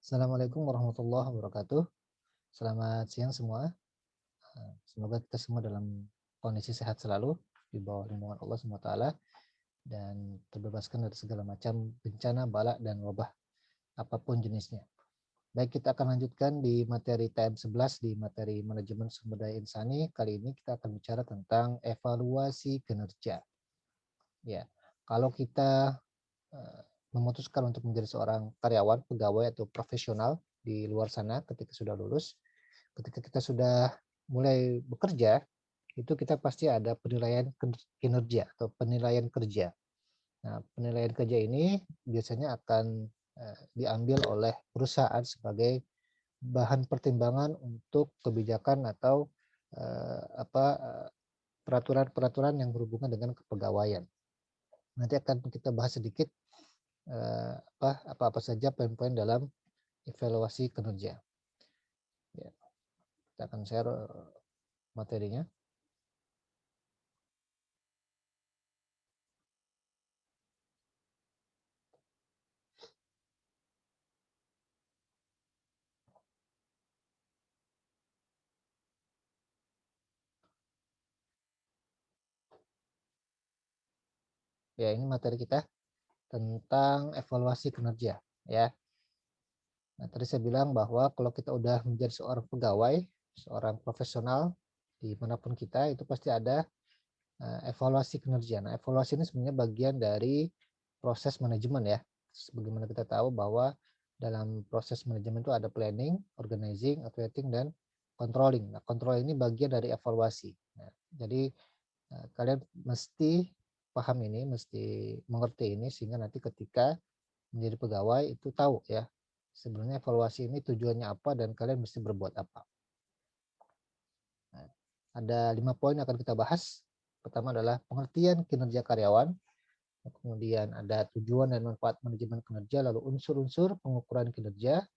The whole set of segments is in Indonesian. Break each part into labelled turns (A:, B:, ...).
A: Assalamualaikum warahmatullahi wabarakatuh. Selamat siang semua. Semoga kita semua dalam kondisi sehat selalu di bawah lindungan Allah SWT dan terbebaskan dari segala macam bencana, bala, dan wabah apapun jenisnya. Baik, kita akan lanjutkan di materi TM11 di materi manajemen sumber daya insani. Kali ini kita akan bicara tentang evaluasi kinerja. Ya, kalau kita memutuskan untuk menjadi seorang karyawan, pegawai atau profesional di luar sana ketika sudah lulus, ketika kita sudah mulai bekerja, itu kita pasti ada penilaian kinerja atau penilaian kerja. Nah, penilaian kerja ini biasanya akan diambil oleh perusahaan sebagai bahan pertimbangan untuk kebijakan atau peraturan-peraturan yang berhubungan dengan kepegawaian. Nanti akan kita bahas sedikit apa-apa saja poin-poin dalam evaluasi kinerja. Ya, kita akan share materinya. Ya, ini materi kita tentang evaluasi kinerja, ya. Nah, tadi saya bilang bahwa kalau kita udah menjadi seorang pegawai, seorang profesional dimanapun kita, itu pasti ada evaluasi kinerja. Nah, evaluasi ini sebenarnya bagian dari proses manajemen, ya. Sebagaimana kita tahu bahwa dalam proses manajemen itu ada planning, organizing, evaluating, dan controlling. Nah, controlling ini bagian dari evaluasi. Nah, jadi kalian mesti paham ini, mesti mengerti ini sehingga nanti ketika menjadi pegawai itu tahu ya sebenarnya evaluasi ini tujuannya apa dan kalian mesti berbuat apa. Nah, ada 5 poin yang akan kita bahas. Pertama adalah pengertian kinerja karyawan, kemudian ada tujuan dan manfaat manajemen kinerja, lalu unsur-unsur pengukuran kinerja,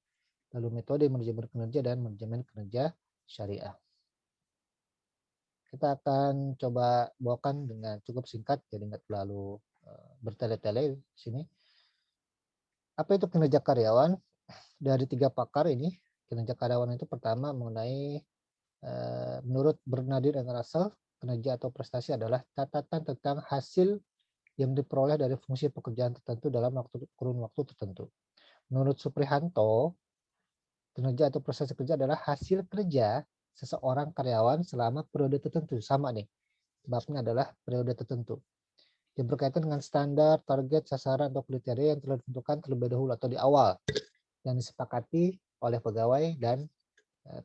A: lalu metode manajemen kinerja dan manajemen kinerja syariah. Kita akan coba bawakan dengan cukup singkat, jadi nggak terlalu bertele-tele di sini. Apa itu kinerja karyawan? Dari 3 pakar ini, kinerja karyawan itu pertama mengenai menurut Bernardin and Russell, kinerja atau prestasi adalah catatan tentang hasil yang diperoleh dari fungsi pekerjaan tertentu dalam kurun waktu tertentu. Menurut Suprihanto, kinerja atau prestasi kerja adalah hasil kerja seseorang karyawan selama periode tertentu. Sama nih, babnya adalah periode tertentu. Yang berkaitan dengan standar, target, sasaran, atau kriteria yang telah ditentukan terlebih dahulu atau di awal yang disepakati oleh pegawai dan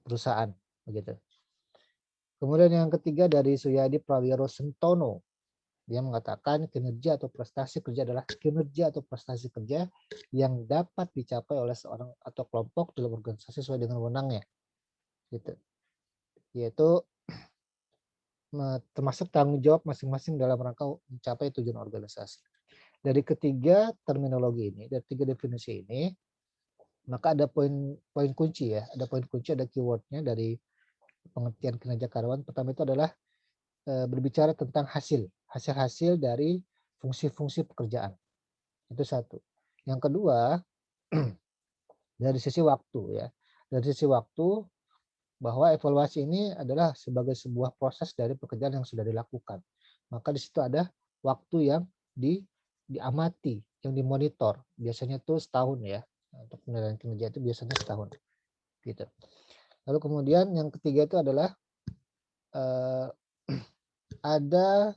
A: perusahaan. Begitu. Kemudian yang ketiga dari Suyadi Prawiro Sentono. Dia mengatakan kinerja atau prestasi kerja adalah kinerja atau prestasi kerja yang dapat dicapai oleh seorang atau kelompok dalam organisasi sesuai dengan wewenangnya. Gitu. Yaitu termasuk tanggung jawab masing-masing dalam rangka mencapai tujuan organisasi. Dari ketiga terminologi ini, dari 3 definisi ini, maka ada poin kunci ya, ada poin kunci, ada keywordnya dari pengertian kinerja karyawan. Pertama itu adalah berbicara tentang hasil dari fungsi-fungsi pekerjaan. Itu satu. Yang kedua, dari sisi waktu ya. Dari sisi waktu, bahwa evaluasi ini adalah sebagai sebuah proses dari pekerjaan yang sudah dilakukan. Maka di situ ada waktu yang diamati, yang dimonitor. Biasanya itu setahun ya. Untuk penilaian kinerja itu biasanya setahun. Gitu. Lalu kemudian yang ketiga itu adalah ada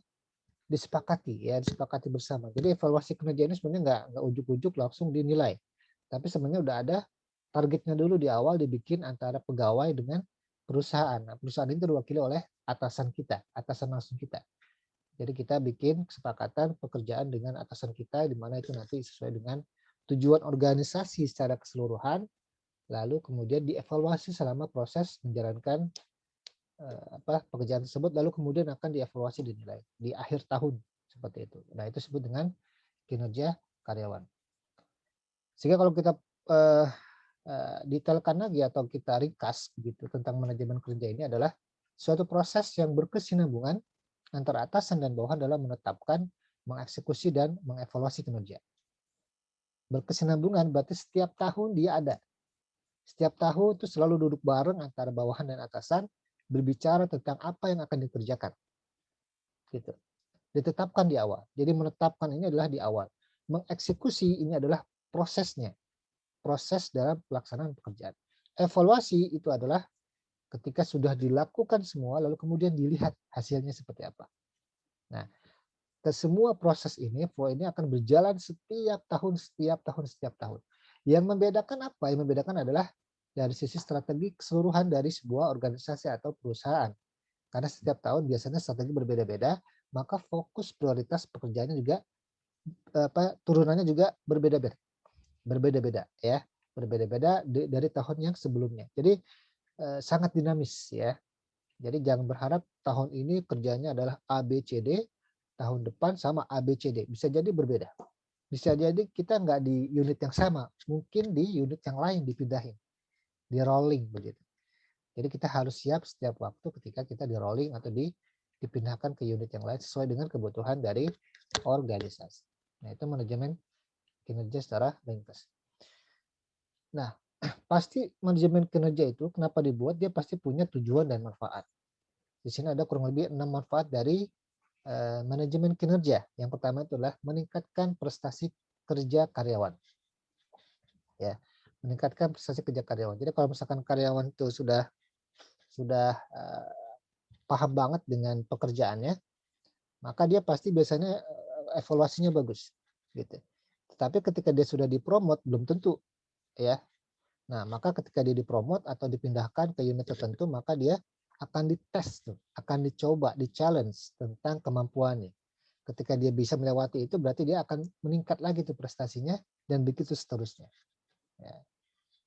A: disepakati bersama. Jadi evaluasi kinerja ini sebenarnya nggak ujuk-ujuk langsung dinilai, tapi sebenarnya udah ada targetnya dulu di awal dibikin antara pegawai dengan perusahaan. Nah, perusahaan ini diwakili oleh atasan kita, atasan langsung kita. Jadi kita bikin kesepakatan pekerjaan dengan atasan kita di mana itu nanti sesuai dengan tujuan organisasi secara keseluruhan, lalu kemudian dievaluasi selama proses menjalankan pekerjaan tersebut, lalu kemudian akan dievaluasi dinilai di akhir tahun seperti itu. Nah, itu disebut dengan kinerja karyawan. Sehingga kalau kita detailkan lagi atau kita ringkas gitu tentang manajemen kerja ini adalah suatu proses yang berkesinambungan antara atasan dan bawahan dalam menetapkan, mengeksekusi dan mengevaluasi kinerja. Berkesinambungan berarti setiap tahun dia ada. Setiap tahun itu selalu duduk bareng antara bawahan dan atasan, berbicara tentang apa yang akan dikerjakan. Gitu. Ditetapkan di awal. Jadi menetapkan ini adalah di awal. Mengeksekusi ini adalah prosesnya. Proses dalam pelaksanaan pekerjaan. Evaluasi itu adalah ketika sudah dilakukan semua, lalu kemudian dilihat hasilnya seperti apa. Nah, ke semua proses ini, flow ini akan berjalan setiap tahun, setiap tahun, setiap tahun. Yang membedakan apa? Yang membedakan adalah dari sisi strategi keseluruhan dari sebuah organisasi atau perusahaan. Karena setiap tahun biasanya strategi berbeda-beda, maka fokus prioritas pekerjaannya juga turunannya juga berbeda-beda. Berbeda-beda ya. Berbeda-beda dari tahun yang sebelumnya. Jadi sangat dinamis ya. Jadi jangan berharap tahun ini kerjanya adalah A, B, C, D, tahun depan sama A, B, C, D. Bisa jadi berbeda. Bisa jadi kita nggak di unit yang sama, mungkin di unit yang lain dipindahin, di rolling begitu. Jadi kita harus siap setiap waktu ketika kita di rolling atau dipindahkan ke unit yang lain sesuai dengan kebutuhan dari organisasi. Nah itu manajemen kinerja secara ringkas. Nah pasti manajemen kinerja itu kenapa dibuat, dia pasti punya tujuan dan manfaat. Di sini ada kurang lebih 6 manfaat dari manajemen kinerja. Yang pertama itu adalah meningkatkan prestasi kerja karyawan. Ya, meningkatkan prestasi kerja karyawan. Jadi kalau misalkan karyawan itu sudah paham banget dengan pekerjaannya, maka dia pasti biasanya evaluasinya bagus, gitu. Tetapi ketika dia sudah dipromot belum tentu, ya. Nah, maka ketika dia dipromot atau dipindahkan ke unit tertentu, maka dia akan dites tuh, akan dicoba, di-challenge tentang kemampuannya. Ketika dia bisa melewati itu, berarti dia akan meningkat lagi tuh prestasinya dan begitu seterusnya. Ya.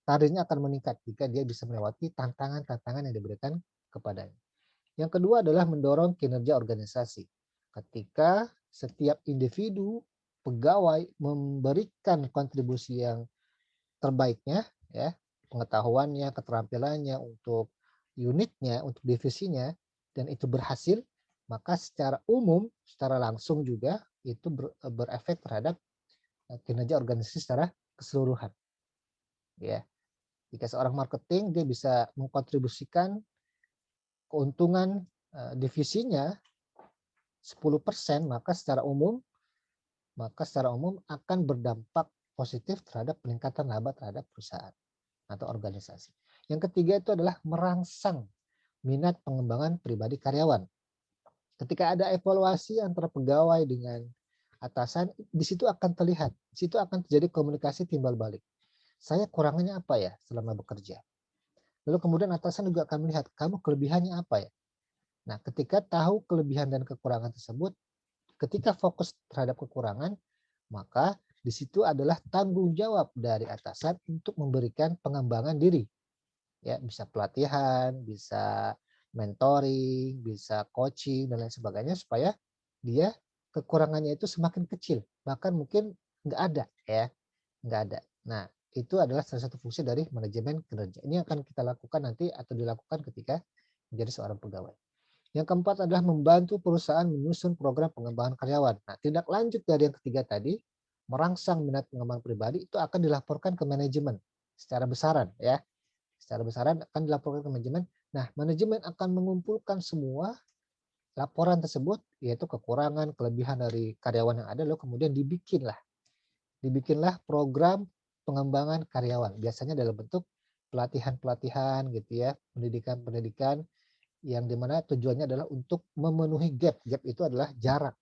A: Karirnya akan meningkat jika dia bisa melewati tantangan-tantangan yang diberikan kepadanya. Yang kedua adalah mendorong kinerja organisasi. Ketika setiap individu, pegawai memberikan kontribusi yang terbaiknya, ya, pengetahuannya, keterampilannya untuk unitnya, untuk divisinya, dan itu berhasil, maka secara umum, secara langsung juga itu berefek terhadap kinerja organisasi secara keseluruhan. Ya, jika seorang marketing dia bisa mengkontribusikan keuntungan divisinya 10%, maka secara umum akan berdampak positif terhadap peningkatan laba terhadap perusahaan atau organisasi. Yang ketiga itu adalah merangsang minat pengembangan pribadi karyawan. Ketika ada evaluasi antara pegawai dengan atasan, di situ akan terlihat, di situ akan terjadi komunikasi timbal balik. Saya kurangannya apa ya selama bekerja? Lalu kemudian atasan juga akan melihat, kamu kelebihannya apa ya? Nah, ketika tahu kelebihan dan kekurangan tersebut, ketika fokus terhadap kekurangan, maka di situ adalah tanggung jawab dari atasan untuk memberikan pengembangan diri. Ya, bisa pelatihan, bisa mentoring, bisa coaching dan lain sebagainya supaya dia kekurangannya itu semakin kecil, bahkan mungkin nggak ada ya, nggak ada. Nah, itu adalah salah satu fungsi dari manajemen kinerja. Ini akan kita lakukan nanti atau dilakukan ketika menjadi seorang pegawai. Yang keempat adalah membantu perusahaan menyusun program pengembangan karyawan. Nah, tindak lanjut dari yang ketiga tadi, merangsang minat pengembangan pribadi itu akan dilaporkan ke manajemen secara besaran ya. Secara besaran akan dilaporkan ke manajemen. Nah, manajemen akan mengumpulkan semua laporan tersebut, yaitu kekurangan, kelebihan dari karyawan yang ada, lalu kemudian dibikinlah program pengembangan karyawan. Biasanya dalam bentuk pelatihan-pelatihan gitu ya, pendidikan-pendidikan yang dimana tujuannya adalah untuk memenuhi gap. Gap itu adalah jarak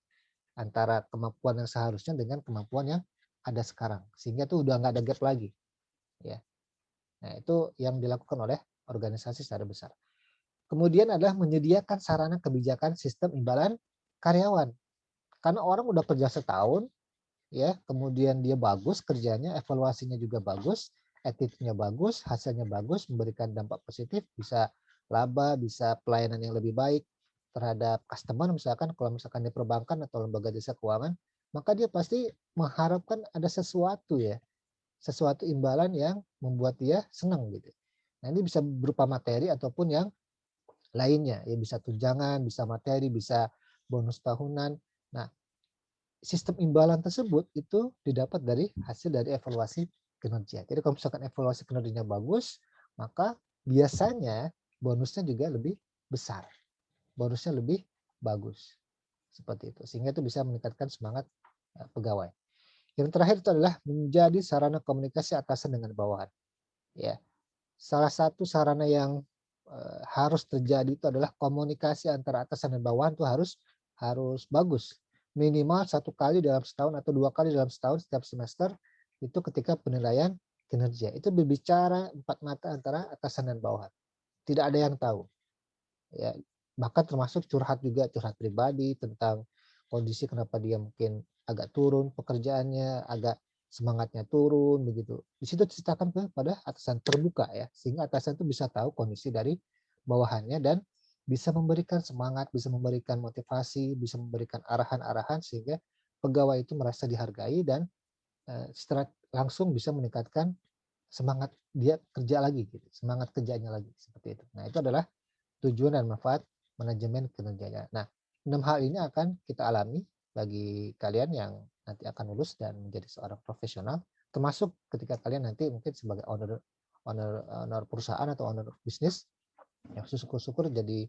A: antara kemampuan yang seharusnya dengan kemampuan yang ada sekarang. Sehingga tuh udah nggak ada gap lagi. Ya. Nah, itu yang dilakukan oleh organisasi secara besar. Kemudian adalah menyediakan sarana kebijakan sistem imbalan karyawan. Karena orang udah kerja setahun, ya, kemudian dia bagus kerjanya, evaluasinya juga bagus, attitude-nya bagus, hasilnya bagus, memberikan dampak positif, bisa laba, bisa pelayanan yang lebih baik terhadap customer, misalkan kalau misalkan di perbankan atau lembaga jasa keuangan, maka dia pasti mengharapkan ada sesuatu ya, sesuatu imbalan yang membuat dia senang gitu. Nah, ini bisa berupa materi ataupun yang lainnya, ya bisa tunjangan, bisa materi, bisa bonus tahunan. Nah, sistem imbalan tersebut itu didapat dari hasil dari evaluasi kinerja. Jadi kalau misalkan evaluasi kinerjanya bagus, maka biasanya bonusnya juga lebih besar. Bonusnya lebih bagus. Seperti itu. Sehingga itu bisa meningkatkan semangat pegawai. Yang terakhir itu adalah menjadi sarana komunikasi atasan dengan bawahan. Ya. Salah satu sarana yang harus terjadi itu adalah komunikasi antara atasan dan bawahan itu harus bagus. Minimal 1 kali dalam setahun atau 2 kali dalam setahun setiap semester itu ketika penilaian kinerja. Itu berbicara 4 mata antara atasan dan bawahan. Tidak ada yang tahu. Ya, bahkan termasuk curhat juga, curhat pribadi tentang kondisi kenapa dia mungkin agak turun pekerjaannya, agak semangatnya turun begitu. Di situ ceritakan kepada atasan, terbuka ya, sehingga atasan itu bisa tahu kondisi dari bawahannya dan bisa memberikan semangat, bisa memberikan motivasi, bisa memberikan arahan-arahan sehingga pegawai itu merasa dihargai dan secara langsung bisa meningkatkan semangat dia kerja lagi gitu, semangat kerjanya lagi seperti itu. Nah, itu adalah tujuan dan manfaat manajemen kinerjanya. Nah, 6 hal ini akan kita alami bagi kalian yang nanti akan lulus dan menjadi seorang profesional, termasuk ketika kalian nanti mungkin sebagai owner perusahaan atau owner bisnis, yang syukur-syukur jadi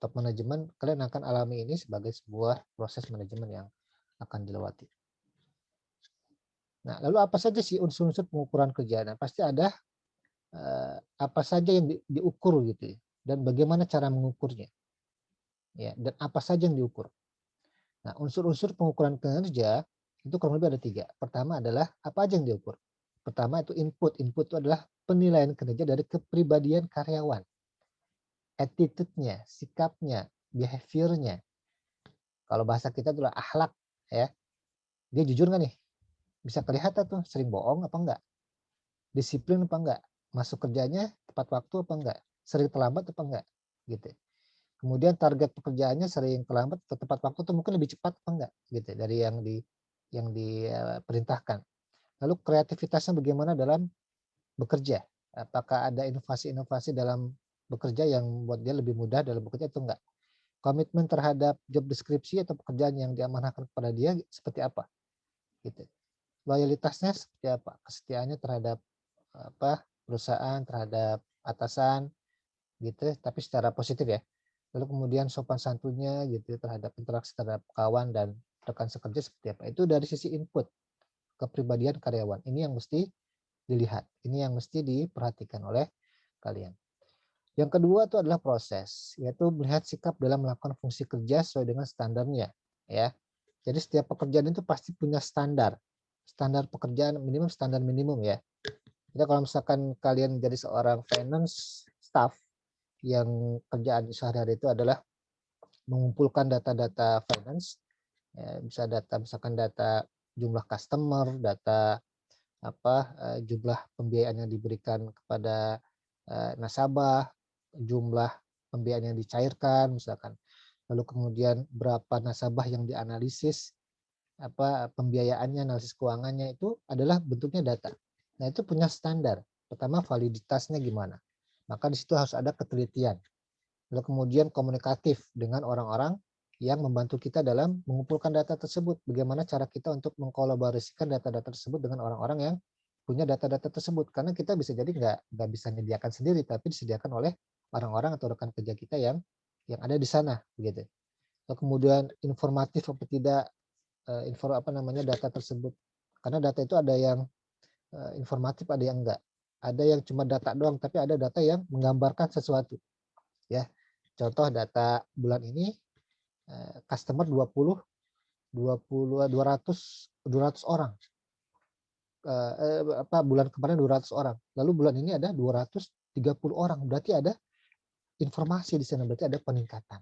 A: top manajemen, kalian akan alami ini sebagai sebuah proses manajemen yang akan dilewati. Nah, lalu apa saja sih unsur-unsur pengukuran kerja? Nah, pasti ada apa saja yang diukur gitu ya, dan bagaimana cara mengukurnya. Ya, dan apa saja yang diukur. Nah, unsur-unsur pengukuran kinerja itu kurang lebih ada 3. Pertama adalah apa aja yang diukur. Pertama itu input. Input itu adalah penilaian kinerja dari kepribadian karyawan. Attitude-nya, sikapnya, behavior-nya. Kalau bahasa kita itulah akhlak ya. Dia jujur nggak nih? Bisa kelihatan tuh sering bohong apa enggak? Disiplin apa enggak? Masuk kerjanya tepat waktu apa enggak? Sering terlambat apa enggak? Gitu. Kemudian target pekerjaannya sering terlambat atau tepat waktu tuh mungkin lebih cepat apa enggak gitu dari yang diperintahkan. Lalu kreativitasnya bagaimana dalam bekerja? Apakah ada inovasi-inovasi dalam bekerja yang membuat dia lebih mudah dalam bekerja atau enggak? Komitmen terhadap job deskripsi atau pekerjaan yang diamanahkan kepada dia seperti apa? Gitu. Loyalitasnya seperti apa? Kesetiaannya terhadap perusahaan, terhadap atasan gitu, tapi secara positif ya. Lalu kemudian sopan santunnya gitu terhadap interaksi terhadap kawan dan rekan sekerja seperti apa. Itu dari sisi input kepribadian karyawan. Ini yang mesti dilihat. Ini yang mesti diperhatikan oleh kalian. Yang kedua itu adalah proses, yaitu melihat sikap dalam melakukan fungsi kerja sesuai dengan standarnya. Ya, jadi setiap pekerjaan itu pasti punya standar. Standar pekerjaan minimum, standar minimum ya. Jadi kalau misalkan kalian jadi seorang finance staff yang kerjaan sehari-hari itu adalah mengumpulkan data-data finance, ya, bisa data misalkan data jumlah customer, data jumlah pembiayaan yang diberikan kepada nasabah, jumlah pembiayaan yang dicairkan misalkan, lalu kemudian berapa nasabah yang dianalisis, pembiayaannya, analisis keuangannya itu adalah bentuknya data. Nah, itu punya standar. Pertama validitasnya gimana? Maka di situ harus ada ketelitian. Lalu kemudian komunikatif dengan orang-orang yang membantu kita dalam mengumpulkan data tersebut. Bagaimana cara kita untuk mengkolaborasikan data-data tersebut dengan orang-orang yang punya data-data tersebut. Karena kita bisa jadi nggak bisa menyediakan sendiri, tapi disediakan oleh orang-orang atau rekan kerja kita yang ada di sana. Gitu. Lalu kemudian informatif apa tidak data tersebut. Karena data itu ada yang informatif, ada yang enggak. Ada yang cuma data doang, tapi ada data yang menggambarkan sesuatu. Ya, contoh data bulan ini customer 200 orang. Bulan kemarin 200 orang. Lalu bulan ini ada 230 orang. Berarti ada informasi di sana, berarti ada peningkatan.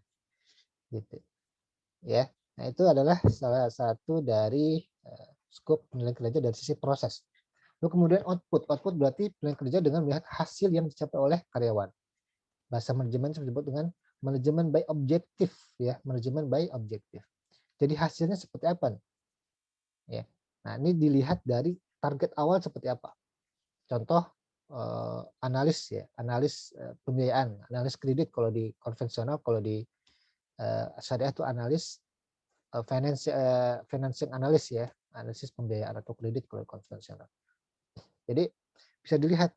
A: Gitu. Ya. Nah, itu adalah salah satu dari skop penilaian kinerja dari sisi proses. Lalu kemudian output. Output berarti penilaian kinerja dengan melihat hasil yang dicapai oleh karyawan. Bahasa manajemen disebut dengan manajemen by objektif ya, manajemen by objektif. Jadi hasilnya seperti apa nih? Ya. Nah, ini dilihat dari target awal seperti apa. Contoh analis ya, analis pembiayaan, analis kredit kalau di konvensional, kalau di syariah itu analis financing analis ya, analisis pembiayaan atau kredit kalau konvensional. Jadi bisa dilihat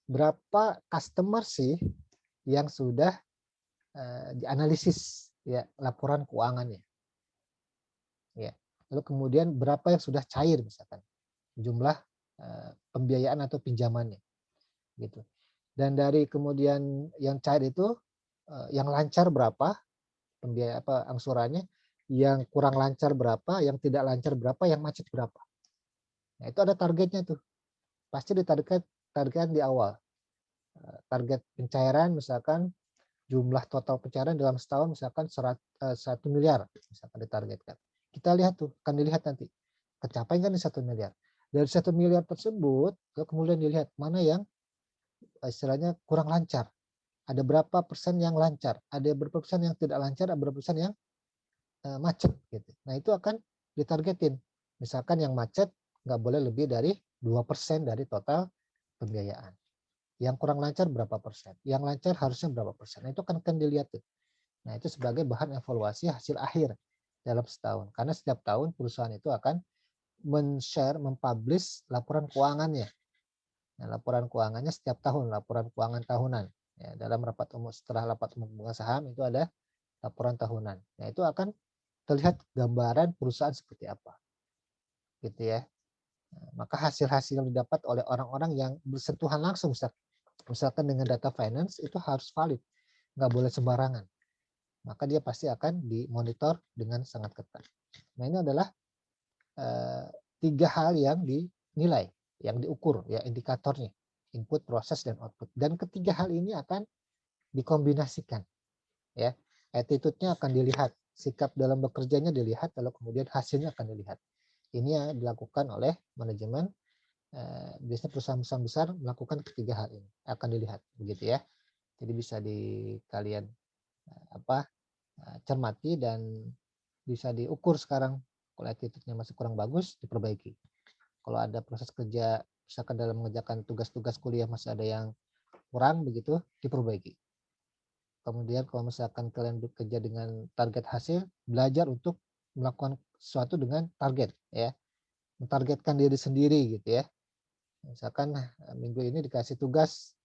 A: berapa customer sih yang sudah dianalisis ya laporan keuangannya. Ya. Lalu kemudian berapa yang sudah cair misalkan jumlah pembiayaan atau pinjamannya gitu. Dan dari kemudian yang cair itu yang lancar berapa pembiayaan apa angsurannya, yang kurang lancar berapa, yang tidak lancar berapa, yang macet berapa. Nah, itu ada targetnya tuh. Pasti target di awal. Target pencairan misalkan jumlah total pencairan dalam setahun misalkan 1 miliar misalkan ditargetkan. Kita lihat tuh, akan dilihat nanti kecapai kan di 1 miliar. Dari 1 miliar tersebut, kemudian dilihat mana yang istilahnya kurang lancar. Ada berapa persen yang lancar, ada berapa persen yang tidak lancar, ada berapa persen yang macet gitu. Nah, itu akan ditargetin. Misalkan yang macet nggak boleh lebih dari 2% dari total pembiayaan. Yang kurang lancar berapa persen, yang lancar harusnya berapa persen. Nah, itu akan dilihat tuh. Nah, itu sebagai bahan evaluasi hasil akhir dalam setahun. Karena setiap tahun perusahaan itu akan men-share, mempublish laporan keuangannya. Nah, laporan keuangannya setiap tahun, laporan keuangan tahunan. Ya, dalam rapat umum setelah rapat umum pemegang saham itu ada laporan tahunan. Nah, itu akan terlihat gambaran perusahaan seperti apa. Gitu ya. Nah, maka hasil-hasil yang didapat oleh orang-orang yang bersentuhan langsung misalkan dengan data finance itu harus valid, nggak boleh sembarangan. Maka dia pasti akan dimonitor dengan sangat ketat. Nah, ini adalah 3 hal yang dinilai, yang diukur ya indikatornya, input, proses, dan output. Dan ketiga hal ini akan dikombinasikan ya. Attitude-nya akan dilihat, sikap dalam bekerjanya dilihat, lalu kemudian hasilnya akan dilihat. Ini yang dilakukan oleh manajemen biasanya perusahaan-perusahaan besar melakukan ketiga hal ini akan dilihat begitu ya. Jadi bisa di kalian cermati dan bisa diukur sekarang. Kalau attitude-nya masih kurang bagus, diperbaiki. Kalau ada proses kerja, misalkan dalam mengerjakan tugas-tugas kuliah masih ada yang kurang begitu, diperbaiki. Kemudian kalau misalkan kalian bekerja dengan target hasil, belajar untuk melakukan sesuatu dengan target ya. Mentargetkan diri sendiri gitu ya. Misalkan minggu ini dikasih tugas,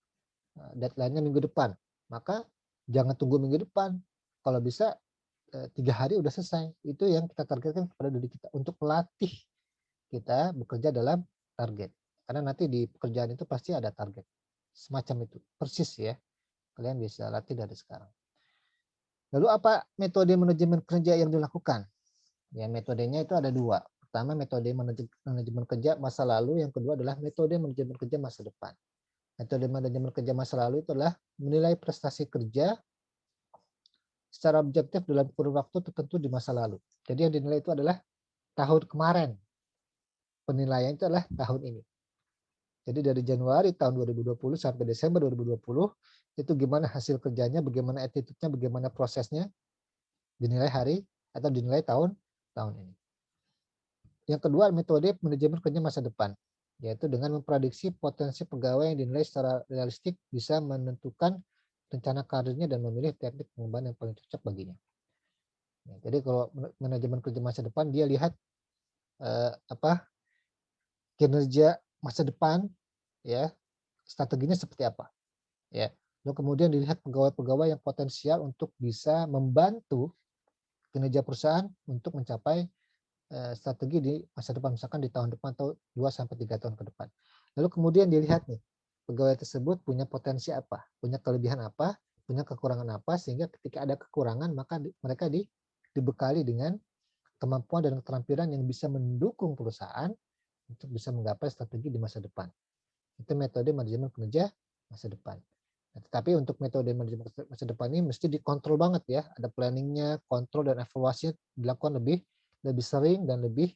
A: deadline-nya minggu depan, maka jangan tunggu minggu depan. Kalau bisa 3 hari udah selesai. Itu yang kita targetkan kepada diri kita untuk melatih kita bekerja dalam target. Karena nanti di pekerjaan itu pasti ada target. Semacam itu. Persis ya. Kalian bisa latih dari sekarang. Lalu apa metode manajemen kerja yang dilakukan? Ya, metodenya itu ada 2. Pertama, metode manajemen kerja masa lalu. Yang kedua adalah metode manajemen kerja masa depan. Metode manajemen kerja masa lalu itu adalah menilai prestasi kerja secara objektif dalam kurun waktu tertentu di masa lalu. Jadi yang dinilai itu adalah tahun kemarin. Penilaian itu adalah tahun ini. Jadi dari Januari tahun 2020 sampai Desember 2020 itu gimana hasil kerjanya, bagaimana attitude-nya, bagaimana prosesnya dinilai hari atau dinilai tahun ini. Yang kedua, metode manajemen kerja masa depan, yaitu dengan memprediksi potensi pegawai yang dinilai secara realistik bisa menentukan rencana karirnya dan memilih teknik pengembangan yang paling cocok baginya. Jadi kalau manajemen kerja masa depan dia lihat kinerja masa depan ya, strateginya seperti apa ya. Lalu kemudian dilihat pegawai-pegawai yang potensial untuk bisa membantu kinerja perusahaan untuk mencapai strategi di masa depan, misalkan di tahun depan atau 2 sampai 3 tahun ke depan. Lalu kemudian dilihat nih, pegawai tersebut punya potensi apa, punya kelebihan apa, punya kekurangan apa, sehingga ketika ada kekurangan maka mereka dibekali dengan kemampuan dan keterampilan yang bisa mendukung perusahaan untuk bisa menggapai strategi di masa depan. Itu metode manajemen kerja masa depan. Nah, tetapi untuk metode manajemen masa depan ini mesti dikontrol banget ya. Ada planningnya, kontrol dan evaluasinya dilakukan lebih sering dan lebih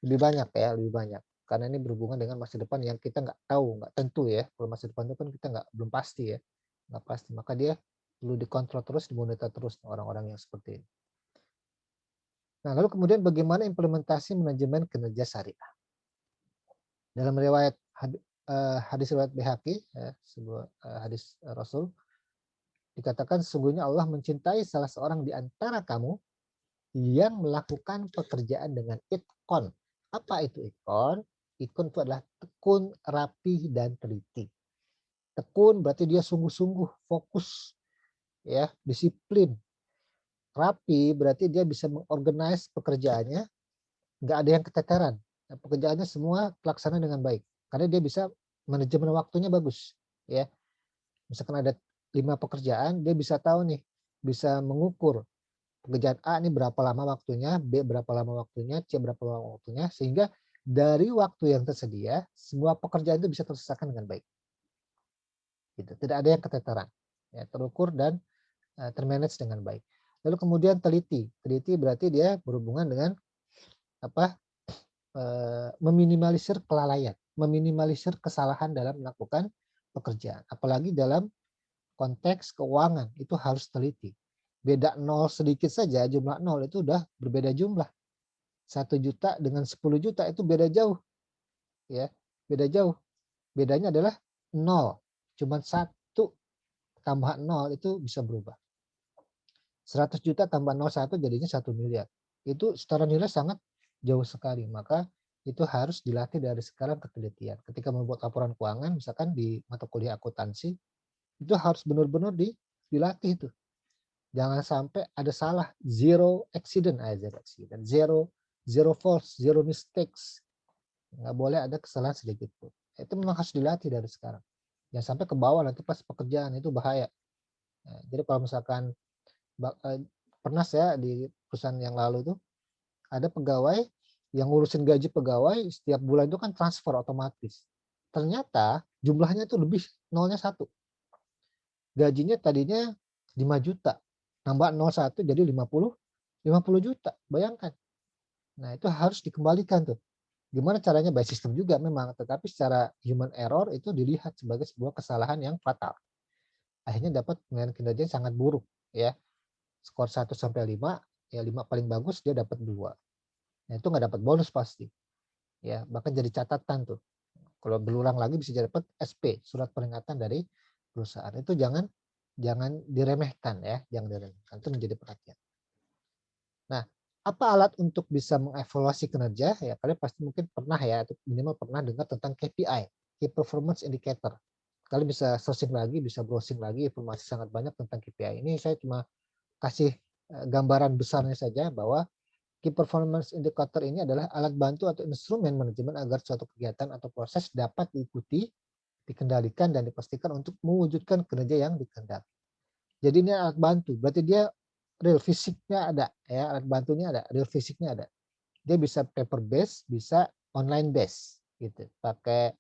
A: banyak ya, lebih banyak. Karena ini berhubungan dengan masa depan yang kita nggak tahu, nggak tentu ya. Kalau masa depan itu kan kita belum pasti ya, nggak pasti. Maka dia perlu dikontrol terus, dimonitor terus orang-orang yang seperti ini. Nah, lalu kemudian bagaimana implementasi manajemen kinerja syariah? Dalam riwayat hadis riwayat Baihaqi, sebuah hadis Rasul, dikatakan sesungguhnya Allah mencintai salah seorang di antara kamu yang melakukan pekerjaan dengan itqon. Apa itu itqon? Pikun itu adalah tekun, rapi, dan teliti. Tekun berarti dia sungguh-sungguh, fokus, ya, disiplin. Rapi berarti dia bisa mengorganize pekerjaannya, nggak ada yang keteteran. Nah, pekerjaannya semua terlaksana dengan baik, karena dia bisa manajemen waktunya bagus. Ya, misalkan ada 5 pekerjaan, dia bisa tahu nih, bisa mengukur pekerjaan A ini berapa lama waktunya, B berapa lama waktunya, C berapa lama waktunya, sehingga dari waktu yang tersedia, semua pekerjaan itu bisa terselesaikan dengan baik. Gitu. Tidak ada yang keteteran, ya, terukur dan termanage dengan baik. Lalu kemudian teliti. Teliti berarti dia berhubungan dengan apa? Meminimalisir kelalaian, meminimalisir kesalahan dalam melakukan pekerjaan. Apalagi dalam konteks keuangan, itu harus teliti. Beda nol sedikit saja, jumlah nol itu udah berbeda jumlah. 1 juta dengan 10 juta itu beda jauh. Ya, beda jauh. Bedanya adalah nol. Cuman 1 tambah nol itu bisa berubah. 100 juta tambah 01 jadinya 1 miliar. Itu secara nilai sangat jauh sekali. Maka itu harus dilatih dari sekarang ketelitian. Ketika membuat laporan keuangan, misalkan di mata kuliah akuntansi, itu harus benar-benar dilatih itu. Jangan sampai ada salah, zero accident, zero false, zero mistakes. Nggak boleh ada kesalahan sedikit pun. Itu memang harus dilatih dari sekarang. Jangan sampai ke bawah nanti pas pekerjaan itu bahaya. Nah, jadi kalau misalkan pernah saya di perusahaan yang lalu itu ada pegawai yang ngurusin gaji pegawai setiap bulan itu kan transfer otomatis. Ternyata jumlahnya itu lebih, nolnya 1. Gajinya tadinya 5 juta, nambah 01 jadi 50 juta. Bayangkan. Nah, itu harus dikembalikan tuh. Gimana caranya? By sistem juga memang, tetapi secara human error itu dilihat sebagai sebuah kesalahan yang fatal. Akhirnya dapat penilaian kinerja yang sangat buruk, ya. Skor 1 sampai 5, ya 5 paling bagus dia dapat 2. Nah, itu nggak dapat bonus pasti. Ya, bahkan jadi catatan tuh. Kalau berulang lagi bisa dapat SP, surat peringatan dari perusahaan. Itu jangan diremehkan ya, jangan diremehkan. Itu menjadi perhatian. Nah, apa alat untuk bisa mengevaluasi kinerja? Ya, kalian pasti mungkin pernah ya, atau minimal pernah dengar tentang KPI, Key Performance Indicator. Kalian bisa searching lagi, bisa browsing lagi, informasi sangat banyak tentang KPI. Ini saya cuma kasih gambaran besarnya saja bahwa Key Performance Indicator ini adalah alat bantu atau instrumen manajemen agar suatu kegiatan atau proses dapat diikuti, dikendalikan, dan dipastikan untuk mewujudkan kinerja yang dikehendaki. Jadi ini alat bantu, berarti dia real fisiknya ada, ya, alat bantunya ada, real fisiknya ada. Dia bisa paper base, bisa online base, gitu. Pakai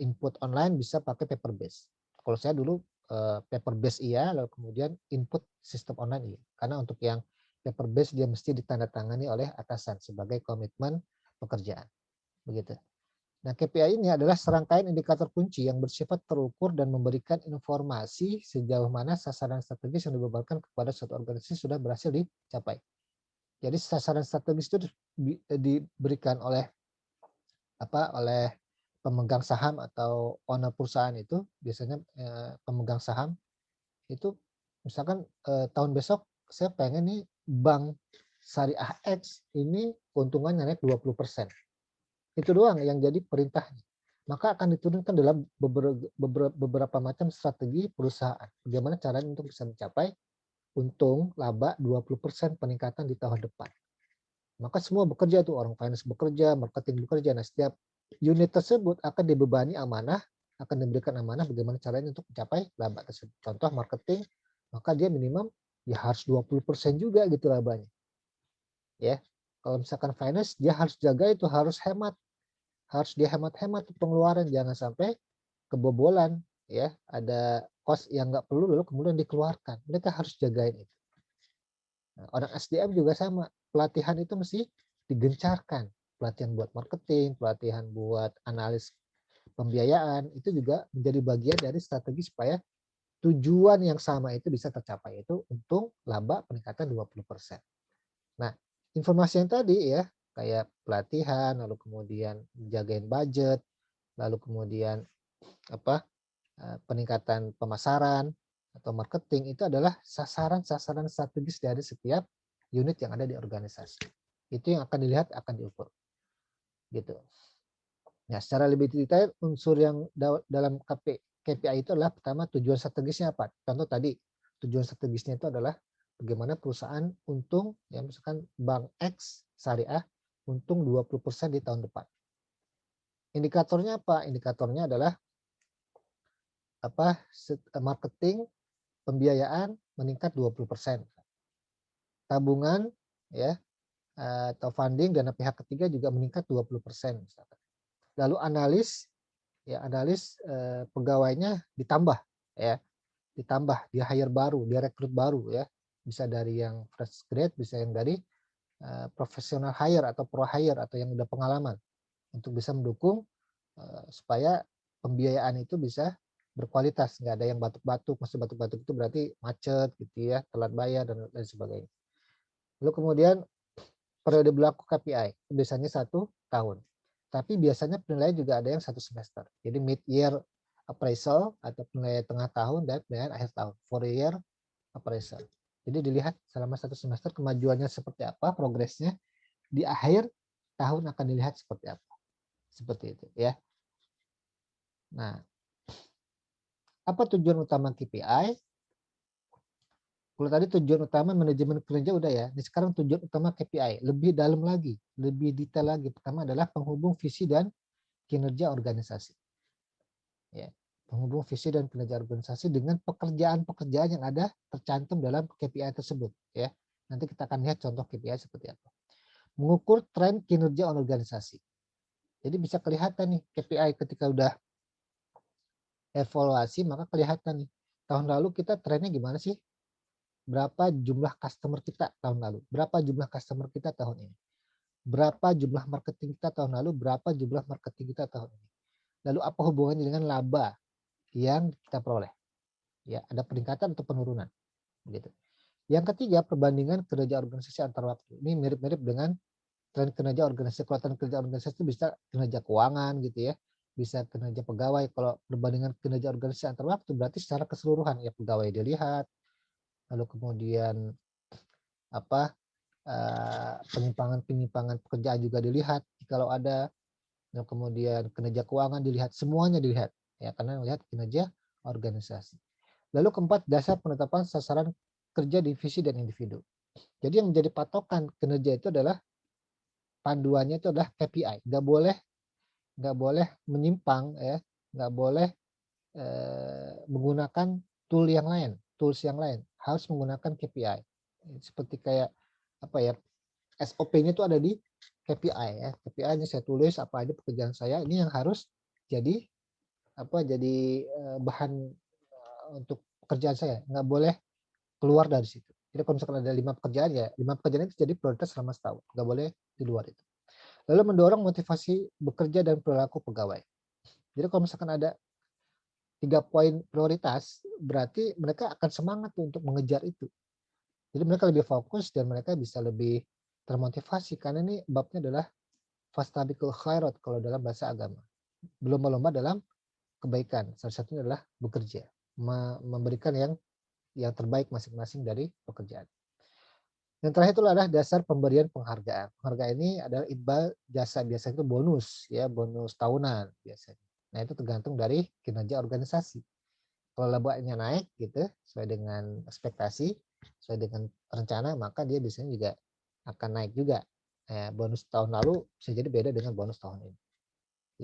A: input online, bisa pakai paper base. Kalau saya dulu paper base iya, lalu kemudian input sistem online iya. Karena untuk yang paper base dia mesti ditandatangani oleh atasan sebagai komitmen pekerjaan. Begitu. Nah, KPI ini adalah serangkaian indikator kunci yang bersifat terukur dan memberikan informasi sejauh mana sasaran strategis yang dibebankan kepada suatu organisasi sudah berhasil dicapai. Jadi sasaran strategis itu diberikan oleh oleh pemegang saham atau owner perusahaan itu, biasanya pemegang saham itu misalkan tahun besok saya pengen nih bank syariah X ini keuntungannya naik 20%. Itu doang yang jadi perintahnya. Maka akan diturunkan dalam beberapa macam strategi perusahaan. Bagaimana caranya untuk bisa mencapai untung laba 20% peningkatan di tahun depan. Maka semua bekerja tuh, orang finance bekerja, marketing bekerja. Nah, setiap unit tersebut akan dibebani amanah, akan diberikan amanah bagaimana caranya untuk mencapai laba tersebut. Contoh marketing, maka dia minimum ya harus 20% juga gitu labanya. Ya. Kalau misalkan finance, dia harus jaga itu, harus hemat. Harus dihemat-hemat pengeluaran, jangan sampai kebobolan, ya, ada cost yang nggak perlu lalu kemudian dikeluarkan. Mereka harus jagain itu. Nah, orang SDM juga sama, pelatihan itu mesti digencarkan. Pelatihan buat marketing, pelatihan buat analis pembiayaan, itu juga menjadi bagian dari strategi supaya tujuan yang sama itu bisa tercapai, itu untung laba peningkatan 20%. Nah, informasi yang tadi ya, kayak pelatihan, lalu kemudian jagain budget, lalu kemudian peningkatan pemasaran atau marketing, itu adalah sasaran-sasaran strategis dari setiap unit yang ada di organisasi. Itu yang akan dilihat, akan diukur. Gitu. Nah, secara lebih detail unsur yang dalam KPI itu adalah pertama tujuan strategisnya apa. Contoh tadi tujuan strategisnya itu adalah bagaimana perusahaan untung, ya misalkan Bank X Syariah untung 20% di tahun depan. Indikatornya apa? Indikatornya adalah marketing, pembiayaan meningkat 20%. Tabungan ya atau funding dana pihak ketiga juga meningkat 20%. Lalu analis pegawainya ditambah ya, dia hire baru, dia rekrut baru ya. Bisa dari yang fresh grade, bisa yang dari professional hire atau pro hire atau yang udah pengalaman untuk bisa mendukung supaya pembiayaan itu bisa berkualitas, nggak ada yang batuk-batuk. Maksud batuk-batuk itu berarti macet gitu ya, telat bayar dan lain sebagainya. Lalu kemudian periode berlaku KPI biasanya 1 tahun. Tapi biasanya penilaian juga ada yang 1 semester. Jadi mid year appraisal atau penilaian tengah tahun dan penilaian akhir tahun, 4-year appraisal. Jadi dilihat selama 1 semester kemajuannya seperti apa, progresnya. Di akhir tahun akan dilihat seperti apa. Seperti itu ya. Nah, apa tujuan utama KPI? Kalau tadi tujuan utama manajemen kinerja udah ya. Ini sekarang tujuan utama KPI lebih dalam lagi, lebih detail lagi. Pertama adalah penghubung visi dan kinerja organisasi. Ya, penghubung visi dan kinerja organisasi dengan pekerjaan-pekerjaan yang ada tercantum dalam KPI tersebut. Ya, nanti kita akan lihat contoh KPI seperti apa. Mengukur tren kinerja organisasi. Jadi bisa kelihatan nih KPI ketika udah evaluasi maka kelihatan nih tahun lalu kita trennya gimana sih? Berapa jumlah customer kita tahun lalu? Berapa jumlah customer kita tahun ini? Berapa jumlah marketing kita tahun lalu? Berapa jumlah marketing kita tahun ini? Lalu apa hubungannya dengan laba yang kita peroleh? Ya, ada peningkatan atau penurunan? Gitu. Yang ketiga, perbandingan kinerja organisasi antar waktu. Ini mirip-mirip dengan tren kinerja organisasi. Kalau tren kinerja organisasi itu bisa kinerja keuangan gitu ya, bisa kinerja pegawai. Kalau perbandingan kinerja organisasi antar waktu berarti secara keseluruhan ya pegawai dilihat, lalu kemudian penyimpangan-penyimpangan pekerjaan juga dilihat kalau ada, dan kemudian kinerja keuangan dilihat, semuanya dilihat ya karena melihat kinerja organisasi. Lalu keempat, dasar penetapan sasaran kerja divisi dan individu. Jadi yang menjadi patokan kinerja itu adalah panduannya itu adalah KPI. Nggak boleh menyimpang ya, nggak boleh menggunakan tools yang lain. Harus menggunakan KPI. Seperti kayak SOP-nya itu ada di KPI ya. KPI-nya saya tulis apa aja pekerjaan saya. Ini yang harus jadi bahan untuk pekerjaan saya. Nggak boleh keluar dari situ. Jadi kalau misalkan ada 5 pekerjaan ya 5 pekerjaan itu jadi prioritas selama setahun. Nggak boleh di luar itu. Lalu mendorong motivasi bekerja dan perilaku pegawai. Jadi kalau misalkan ada 3 poin prioritas, berarti mereka akan semangat untuk mengejar itu. Jadi mereka lebih fokus dan mereka bisa lebih termotivasi karena ini babnya adalah fastabiqul khairat kalau dalam bahasa agama. Berlomba-lomba dalam kebaikan. Salah satunya adalah bekerja, memberikan yang terbaik masing-masing dari pekerjaan. Yang terakhir itu adalah dasar pemberian penghargaan. Penghargaan ini adalah iqbal jasa, biasanya itu bonus ya, bonus tahunan biasanya. Nah, itu tergantung dari kinerja organisasi. Kalau labanya naik gitu sesuai dengan ekspektasi, sesuai dengan rencana, maka dia biasanya juga akan naik juga. Bonus tahun lalu bisa jadi beda dengan bonus tahun ini.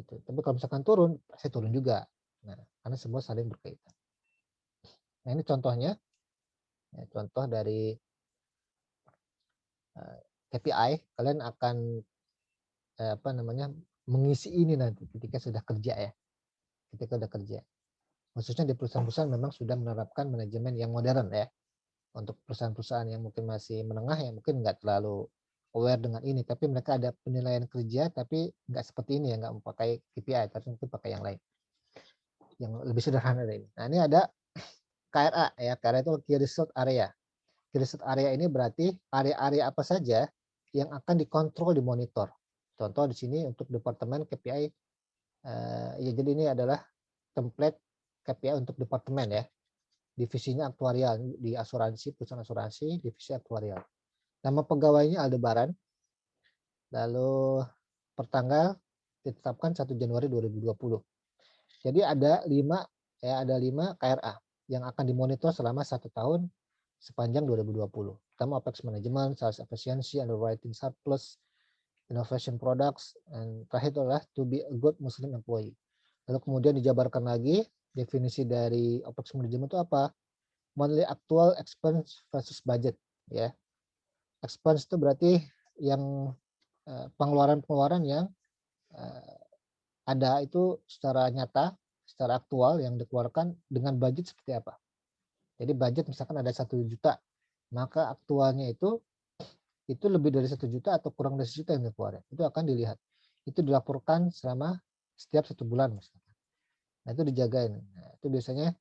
A: Gitu. Tapi kalau misalkan turun, pasti turun juga. Nah, karena semua saling berkaitan. Nah, ini contohnya. Ya, contoh dari KPI, kalian akan mengisi ini nanti ketika sudah kerja ya. Ketika sudah kerja. Khususnya di perusahaan-perusahaan memang sudah menerapkan manajemen yang modern ya. Untuk perusahaan-perusahaan yang mungkin masih menengah ya mungkin nggak terlalu aware dengan ini, tapi mereka ada penilaian kerja tapi nggak seperti ini ya, nggak memakai KPI tapi mungkin pakai yang lain yang lebih sederhana dari ini. Nah, ini ada KRA ya. KRA itu Key Result Area. Key Result Area ini berarti area-area apa saja yang akan dikontrol, dimonitor. Contoh di sini untuk departemen KPI ya, jadi ini adalah template KPI untuk departemen ya. Divisinya aktuarial di asuransi, perusahaan asuransi, divisi aktuarial. Nama pegawainya Aldebaran. Lalu pertanggal ditetapkan 1 Januari 2020. Jadi ada 5 KRA yang akan dimonitor selama 1 tahun sepanjang 2020. Pertama OPEX management, sales efficiency, underwriting surplus, innovation products, dan terakhir adalah to be a good Muslim employee. Lalu kemudian dijabarkan lagi definisi dari OPEX management itu apa? Monthly actual expense versus budget, ya. Expense itu berarti yang pengeluaran-pengeluaran yang ada itu secara nyata, secara aktual yang dikeluarkan dengan budget seperti apa. Jadi budget misalkan ada 1 juta, maka aktualnya itu lebih dari 1 juta atau kurang dari 1 juta yang dikeluarkan. Itu akan dilihat. Itu dilaporkan selama setiap 1 bulan misalkan. Nah, itu dijagain. Nah, itu biasanya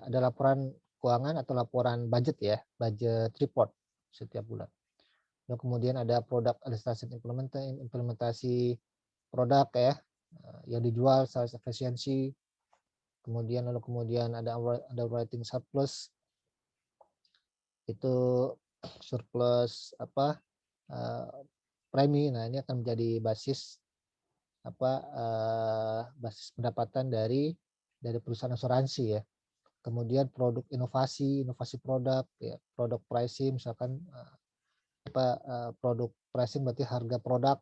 A: ada laporan keuangan atau laporan budget ya, budget report setiap bulan. Lalu kemudian ada produk illustration implementasi produk ya, yang dijual, sales efficiency. Kemudian ada underwriting surplus. Itu surplus premi. Nah, ini akan menjadi basis basis pendapatan dari perusahaan asuransi ya. Kemudian produk inovasi produk ya, produk pricing misalkan produk pricing berarti harga produk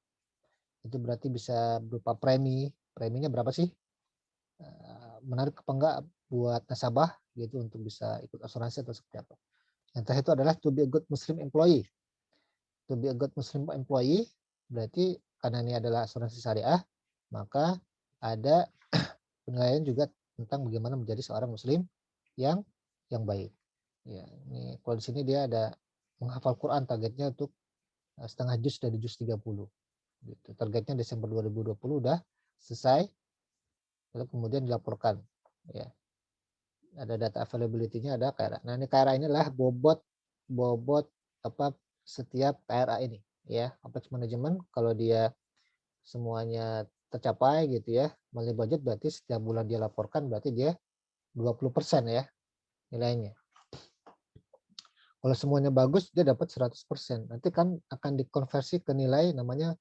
A: itu berarti bisa berupa preminya berapa sih, menarik apa enggak buat nasabah gitu untuk bisa ikut asuransi atau seperti apa. Yang terakhir itu adalah to be a good Muslim employee. To be a good Muslim employee berarti karena ini adalah asuransi syariah, maka ada penilaian juga tentang bagaimana menjadi seorang Muslim yang baik. Ya, ini kalau di sini dia ada menghafal Quran, targetnya untuk setengah juz dari juz 30. Gitu. Targetnya Desember 2020 udah selesai. Lalu kemudian dilaporkan. Ya. Ada data availability-nya, ada KRA. Nah, ini KRA ini adalah bobot setiap KRA ini ya. OPEX management kalau dia semuanya tercapai gitu ya, monthly budget berarti setiap bulan dia laporkan berarti dia 20% ya nilainya. Kalau semuanya bagus dia dapat 100%. Nanti kan akan dikonversi ke nilai namanya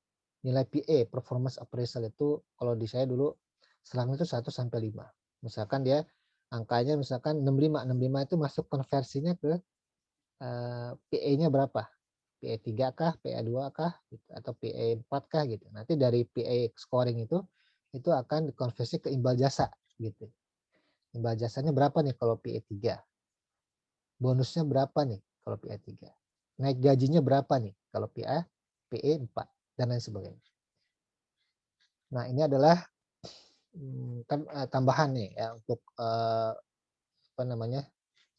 A: nilai PA, performance appraisal. Itu kalau di saya dulu selang itu 1 sampai 5. Misalkan dia angkanya misalkan 65. 65 itu masuk konversinya ke PA-nya berapa? PA 3 kah, PA 2 kah, atau PA 4 kah gitu. Nanti dari PA scoring itu akan dikonversi ke imbal jasa gitu. Imbal jasanya berapa nih kalau PA 3? Bonusnya berapa nih kalau PA 3? Naik gajinya berapa nih kalau PA 4 dan lain sebagainya. Nah, ini adalah tambahan nih ya untuk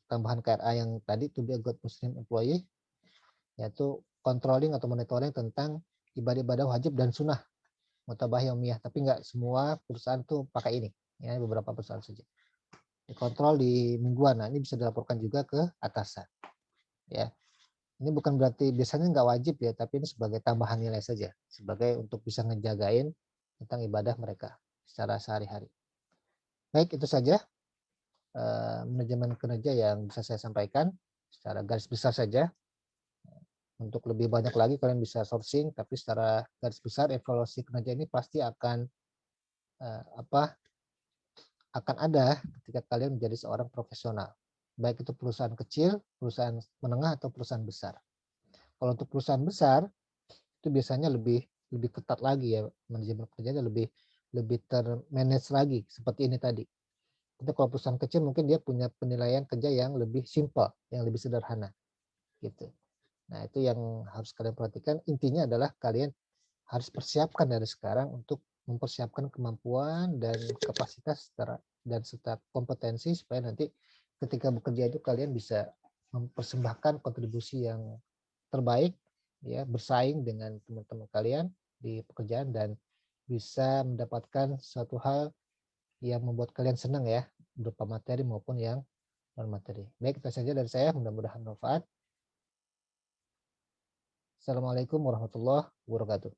A: tambahan KRA yang tadi to be a good Muslim employee, yaitu controlling atau monitoring tentang ibadah-ibadah wajib dan sunnah mutabah yaumiyah, tapi nggak semua perusahaan tuh pakai ini ya, beberapa perusahaan saja dikontrol di mingguan. Nah, ini bisa dilaporkan juga ke atasan ya. Ini bukan berarti biasanya nggak wajib ya, tapi ini sebagai tambahan nilai saja, sebagai untuk bisa ngejagain tentang ibadah mereka secara sehari-hari. Baik, itu saja manajemen kinerja yang bisa saya sampaikan secara garis besar saja. Untuk lebih banyak lagi kalian bisa sourcing, tapi secara garis besar evaluasi kinerja ini pasti akan ada ketika kalian menjadi seorang profesional. Baik itu perusahaan kecil, perusahaan menengah, atau perusahaan besar. Kalau untuk perusahaan besar, itu biasanya lebih ketat lagi ya, manajemen kerjanya lebih termanage lagi seperti ini tadi. Tapi kalau perusahaan kecil mungkin dia punya penilaian kerja yang lebih simple, yang lebih sederhana gitu. Nah, itu yang harus kalian perhatikan. Intinya adalah kalian harus persiapkan dari sekarang untuk mempersiapkan kemampuan dan kapasitas dan serta kompetensi supaya nanti ketika bekerja itu kalian bisa mempersembahkan kontribusi yang terbaik ya, bersaing dengan teman-teman kalian di pekerjaan dan bisa mendapatkan suatu hal yang membuat kalian senang ya, berupa materi maupun yang non materi. Baik, itu saja dari saya, mudah-mudahan bermanfaat. Assalamualaikum warahmatullahi wabarakatuh.